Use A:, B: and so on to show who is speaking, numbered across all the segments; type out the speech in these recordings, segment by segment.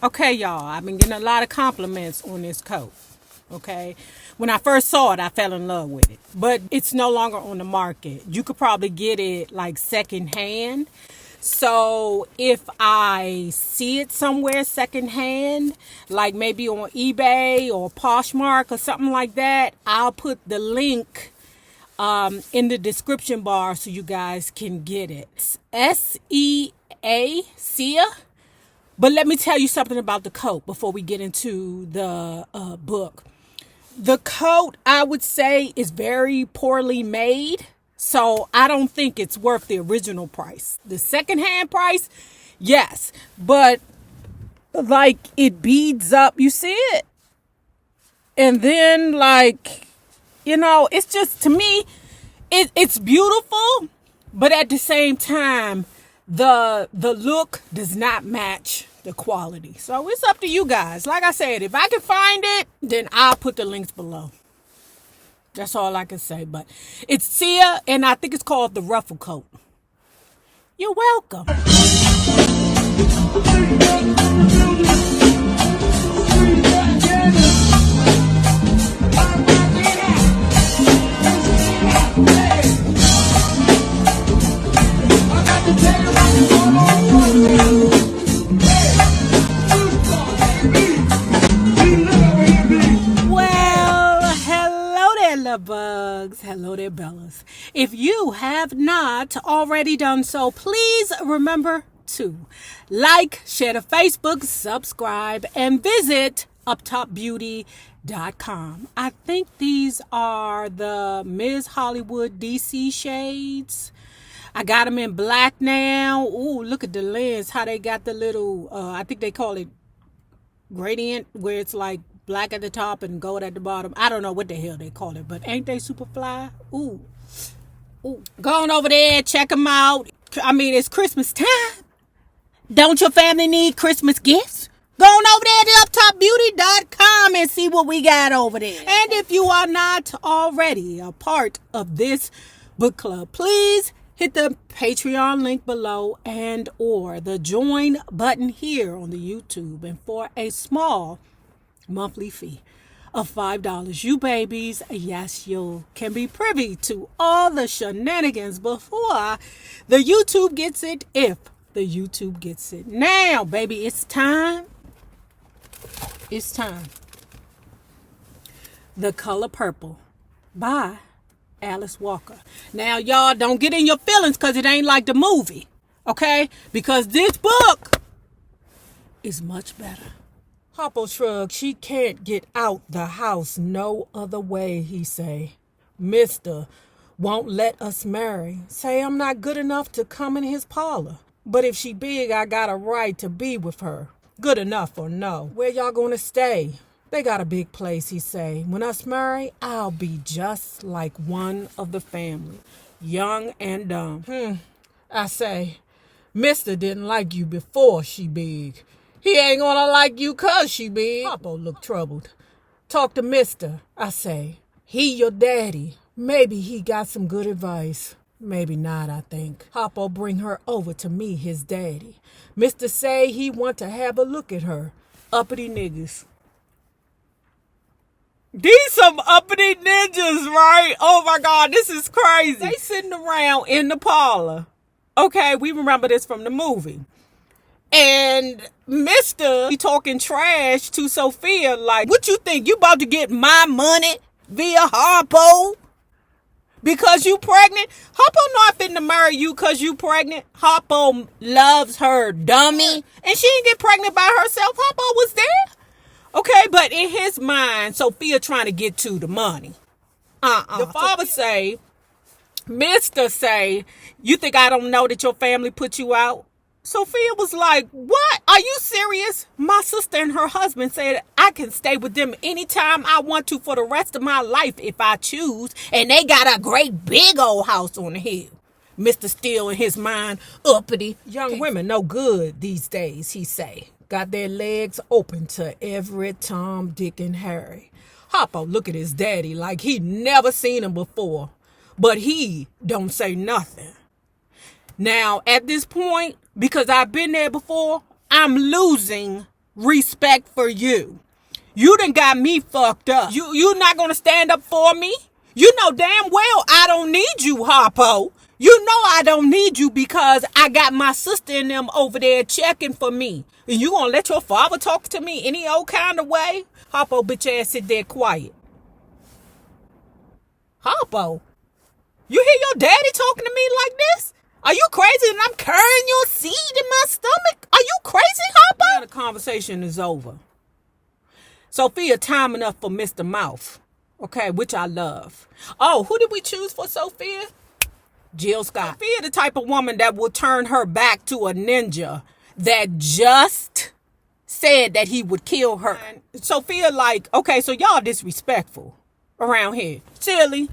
A: Okay, y'all, I've been getting a lot of compliments on this coat. Okay. When I first saw it, I fell in love with it. But it's no longer on the market. You could probably get it like secondhand. So if I see it somewhere secondhand, like maybe on eBay or Poshmark or something like that, I'll put the link in the description bar so you guys can get it. Sia. But let me tell you something about the coat before we get into the book. The coat, I would say, is very poorly made. So I don't think it's worth the original price. The secondhand price, yes. But like it beads up. You see it? And then like, it's just, to me, it's beautiful. But at the same time, the look does not match the quality. So it's up to you guys. Like I said, if I can find it, then I'll put the links below. That's all I can say. But it's Sia, and I think it's called the Ruffle Coat. You're welcome. Bugs. Hello there, Bellas. If you have not already done so, please remember to like, share to Facebook, subscribe, and visit uptopbeauty.com. I think these are the Ms. Hollywood DC shades. I got them in black now. Ooh, look at the lens, how they got the little, I think they call it gradient, where it's like black at the top and gold at the bottom. I don't know what the hell they call it, but ain't they super fly? Ooh. Go on over there, check them out. I mean, it's Christmas time. Don't your family need Christmas gifts? Go on over there to uptopbeauty.com and see what we got over there. And if you are not already a part of this book club, please hit the Patreon link below and or the join button here on the YouTube. And for a small monthly fee of $5, you babies, yes, you can be privy to all the shenanigans before the YouTube gets it, if the YouTube gets it. Now, baby, it's time. It's time. The Color Purple by Alice Walker. Now, y'all, don't get in your feelings because it ain't like the movie, okay? Because this book is much better. Harpo shrugged. She can't get out the house no other way, he say. Mister won't let us marry. Say I'm not good enough to come in his parlor. But if she big, I got a right to be with her. Good enough or no. Where y'all gonna stay? They got a big place, he say. When us marry, I'll be just like one of the family. Young and dumb. I say, Mister didn't like you before she big. He ain't gonna like you 'cause she big. Harpo looked troubled. Talk to Mister, I say. He your daddy. Maybe he got some good advice. Maybe not, I think. Harpo bring her over to me, his daddy. Mister say he want to have a look at her. Uppity niggas. These some uppity ninjas, right? Oh my God, this is crazy. They sitting around in the parlor. Okay, we remember this from the movie. And Mr. he talking trash to Sophia like, what you think? You about to get my money via Harpo? Because you pregnant? Harpo not finna marry you because you pregnant. Harpo loves her, dummy. And she didn't get pregnant by herself. Harpo was there. Okay, but in his mind, Sophia trying to get to the money. The father say, Mr. say, you think I don't know that your family put you out? Sophia was like, what? Are you serious? My sister and her husband said I can stay with them anytime I want to for the rest of my life if I choose. And they got a great big old house on the hill. Mr. Steele in his mind, uppity. Young women no good these days, he say. Got their legs open to every Tom, Dick, and Harry. Harpo look at his daddy like he never seen him before. But he don't say nothing. Now, at this point, because I've been there before, I'm losing respect for you. You done got me fucked up. You not gonna stand up for me? You know damn well I don't need you, Harpo. You know I don't need you because I got my sister and them over there checking for me. And you gonna let your father talk to me any old kind of way? Harpo, bitch ass, sit there quiet. Harpo, you hear your daddy talking to me like this? Are you crazy and I'm carrying your seed in my stomach? Are you crazy, Harpo? Now the conversation is over. Sophia timing up for Mr. Mouth, okay, which I love. Oh, who did we choose for Sophia? Jill Scott. Sophia the type of woman that will turn her back to a ninja that just said that he would kill her. And Sophia like, okay, so y'all disrespectful around here. Silly,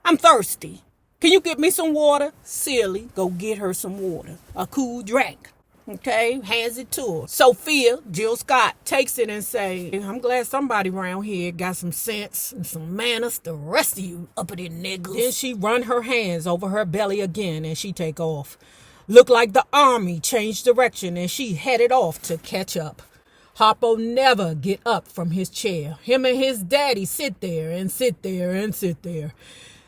A: I'm thirsty. Can you get me some water? Silly, go get her some water. A cool drink. Okay, hands it to her. Sophia, Jill Scott, takes it and say, I'm glad somebody around here got some sense and some manners. The rest of you uppity niggas. Then she run her hands over her belly again and she take off. Look like the army changed direction and she headed off to catch up. Harpo never get up from his chair. Him and his daddy sit there and sit there and sit there.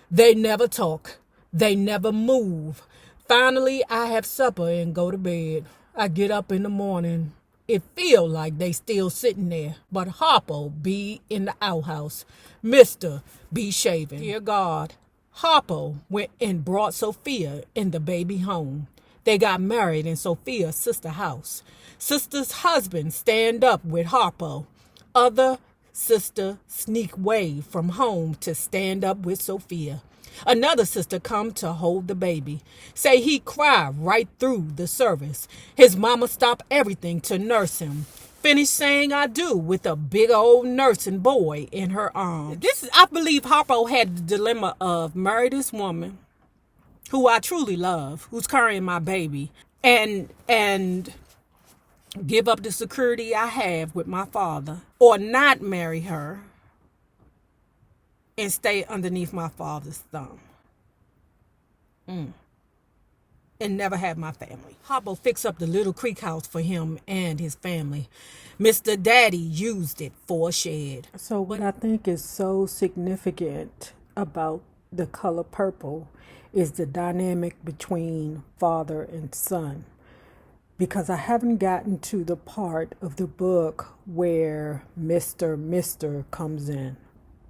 A: They never talk. They never move. Finally, I have supper and go to bed. I get up in the morning. It feel like they still sitting there. But Harpo be in the outhouse. Mr. be shaving. Dear God, Harpo went and brought Sophia and the baby home. They got married in Sophia's sister's house. Sister's husband stand up with Harpo. Other sister sneak away from home to stand up with Sophia. Another sister come to hold the baby. Say he cried right through the service. His mama stopped everything to nurse him. Finished saying I do with a big old nursing boy in her arms. I believe Harpo had the dilemma of marry this woman who I truly love, who's carrying my baby, and give up the security I have with my father, or not marry her and stay underneath my father's thumb. And never have my family. Harpo fixed up the little creek house for him and his family. Mr. Daddy used it for a shed.
B: So what I think is so significant about the color purple is the dynamic between father and son. Because I haven't gotten to the part of the book where Mr. comes in.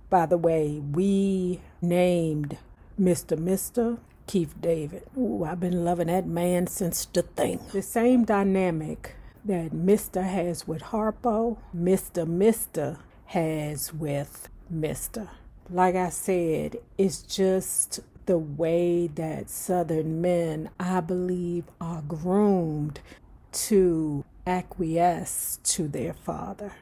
B: By the way, we named Mr. Keith David. Ooh, I've been loving that man since the thing. The same dynamic that Mr. has with Harpo, Mr. has with Mr. Like I said, it's just the way that Southern men, I believe, are groomed to acquiesce to their father.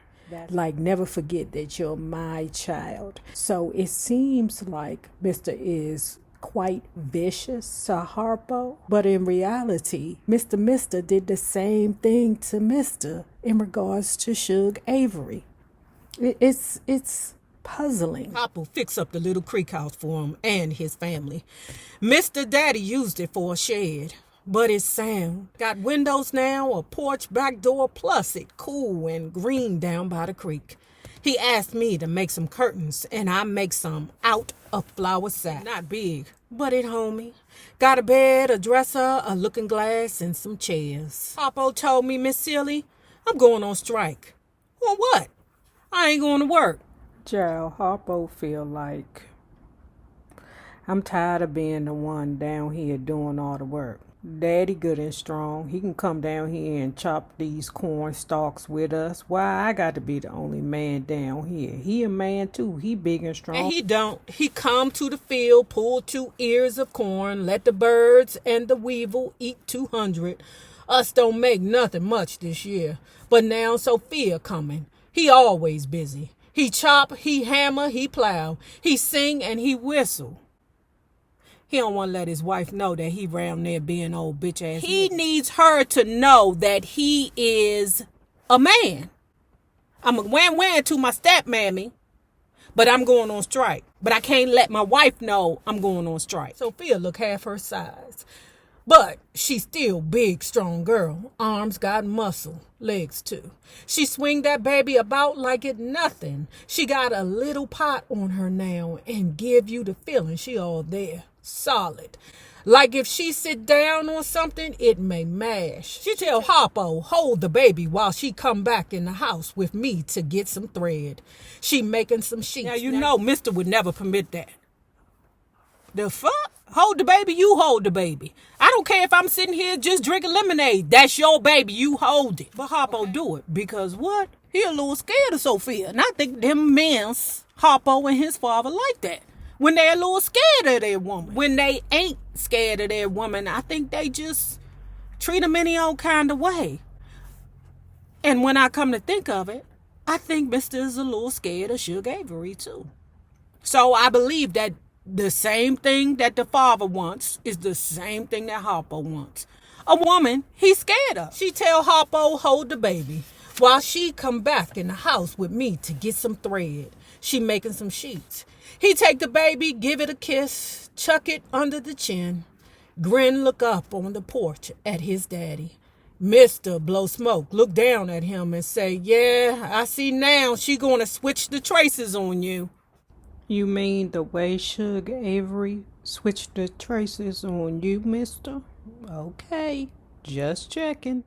B: Like, never forget that you're my child. So it seems like Mr. is quite vicious to Harpo, but in reality, Mr. did the same thing to Mr. in regards to Suge Avery. It's puzzling.
A: Harpo fixed up the little creek house for him and his family. Mr. Daddy used it for a shed, but it's sound. Got windows now, a porch, back door, plus it cool and green down by the creek. He asked me to make some curtains, and I make some out of flour sack. Not big, but it homey. Got a bed, a dresser, a looking glass, and some chairs. Harpo told me, Miss Silly, I'm going on strike. On what? I ain't going to work.
B: Gerald, Harpo feel like I'm tired of being the one down here doing all the work. Daddy good and strong. He can come down here and chop these corn stalks with us. Why I got to be the only man down here? He a man too. He big and strong.
A: And he don't. He come to the field, pull 2 ears of corn, let the birds and the weevil eat 200. Us don't make nothing much this year. But now Sophia coming. He always busy. He chop, he hammer, he plow. He sing and he whistle. He don't want to let his wife know that he round there being old bitch ass. He needs her to know that he is a man. I'm a wham to my stepmammy, but I'm going on strike. But I can't let my wife know I'm going on strike. Sophia look half her size. But she's still big, strong girl. Arms got muscle, legs too. She swing that baby about like it nothing. She got a little pot on her now and give you the feeling she all there, solid. Like if she sit down on something, it may mash. She tell Harpo, hold the baby while she come back in the house with me to get some thread. She making some sheets. Now you know Mr. would never permit that. The fuck? Hold the baby, you hold the baby. I don't care if I'm sitting here just drinking lemonade. That's your baby, you hold it. But Harpo do it because what? He a little scared of Sophia. And I think them men's, Harpo and his father, like that. When they're a little scared of their woman. When they ain't scared of their woman, I think they just treat them any old kind of way. And when I come to think of it, I think Mr. is a little scared of Suge Avery too. So I believe that the same thing that the father wants is the same thing that Harpo wants. A woman he's scared of. She tell Harpo hold the baby while she come back in the house with me to get some thread. She making some sheets. He take the baby, give it a kiss, chuck it under the chin, grin, look up on the porch at his daddy. Mr. blow smoke, look down at him and say, yeah, I see now she gonna switch the traces on you.
B: You mean the way Suge Avery switched the traces on you, mister? Okay, just checking.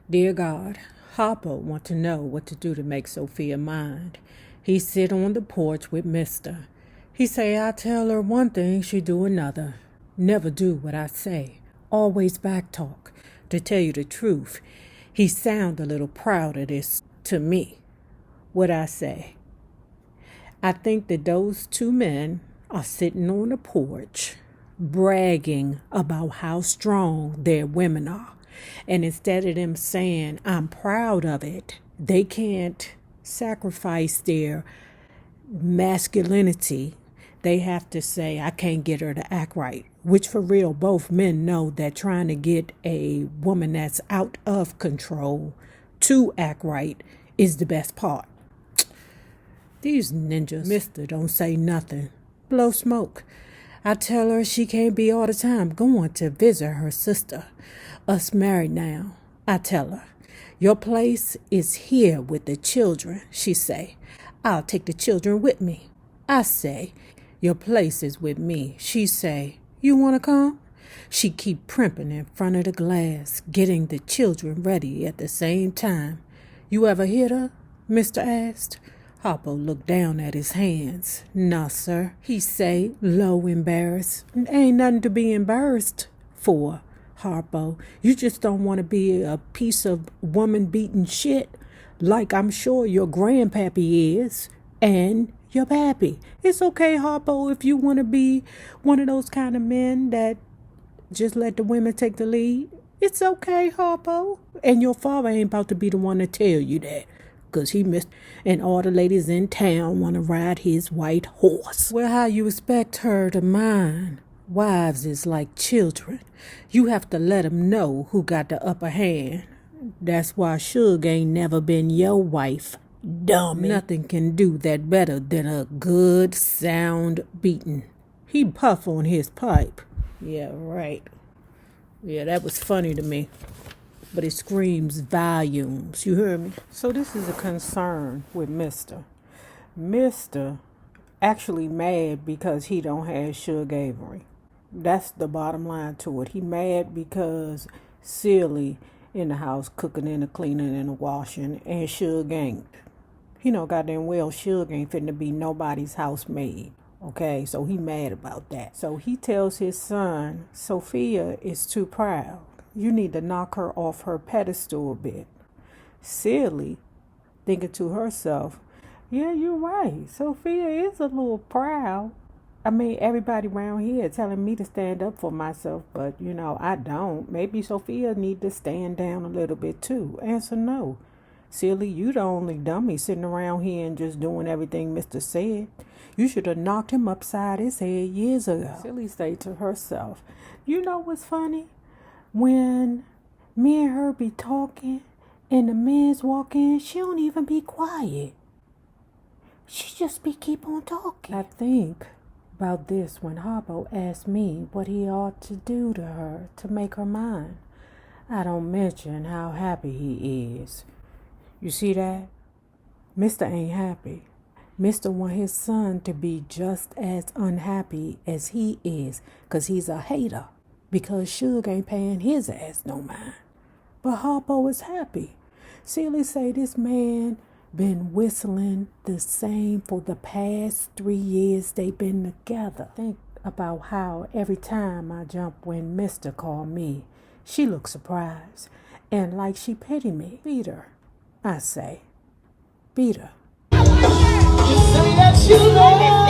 B: Dear God, Harpo want to know what to do to make Sophia mind. He sit on the porch with mister. He say I tell her one thing, she do another. Never do what I say. Always back talk. To tell you the truth, he sound a little proud of this to me. What I say. I think that those two men are sitting on the porch bragging about how strong their women are. And instead of them saying, I'm proud of it, they can't sacrifice their masculinity. They have to say, I can't get her to act right. Which for real, both men know that trying to get a woman that's out of control to act right is the best part. These ninjas, mister, don't say nothing. Blow smoke. I tell her she can't be all the time going to visit her sister. Us married now. I tell her, your place is here with the children, she say. I'll take the children with me. I say, your place is with me. She say, you want to come? She keep primping in front of the glass, getting the children ready at the same time. You ever hit her? Mr. asked. Harpo looked down at his hands. Nah, sir, he say, low embarrassed. Ain't nothing to be embarrassed for, Harpo. You just don't want to be a piece of woman-beating shit like I'm sure your grandpappy is and your pappy. It's okay, Harpo, if you want to be one of those kind of men that just let the women take the lead. It's okay, Harpo. And your father ain't about to be the one to tell you that. Because he missed, and all the ladies in town want to ride his white horse. Well, how you expect her to mind? Wives is like children. You have to let them know who got the upper hand. That's why Suge ain't never been your wife, dummy. Nothing can do that better than a good sound beating. He puff on his pipe. Yeah, right. Yeah, that was funny to me. But it screams volumes. You hear me? So this is a concern with Mr. Mr. actually mad because he don't have Suge Avery. That's the bottom line to it. He mad because Silly in the house cooking and the cleaning and the washing and Suge ain't. He know goddamn well Suge ain't finna be nobody's housemaid. Okay, so he mad about that. So he tells his son, Sophia is too proud. You need to knock her off her pedestal a bit. Silly, thinking to herself, yeah, you're right. Sophia is a little proud. I mean, everybody around here telling me to stand up for myself, but, I don't. Maybe Sophia need to stand down a little bit, too. Answer no. Silly, you the only dummy sitting around here and just doing everything Mr. said. You should have knocked him upside his head years ago. Silly said to herself, you know what's funny? When me and her be talking and the men's walk in, she don't even be quiet. She just be keep on talking. I think about this when Harpo asked me what he ought to do to her to make her mine. I don't mention how happy he is. You see that? Mr. ain't happy. Mr. want his son to be just as unhappy as he is, 'cause he's a hater, because Suge ain't paying his ass no mind. But Harpo is happy. Celie say this man been whistling the same for the past 3 years they been together. Think about how every time I jump when Mr. call me, she looks surprised and like she pity me. Beat her, I say. Beat her.
C: You say that you love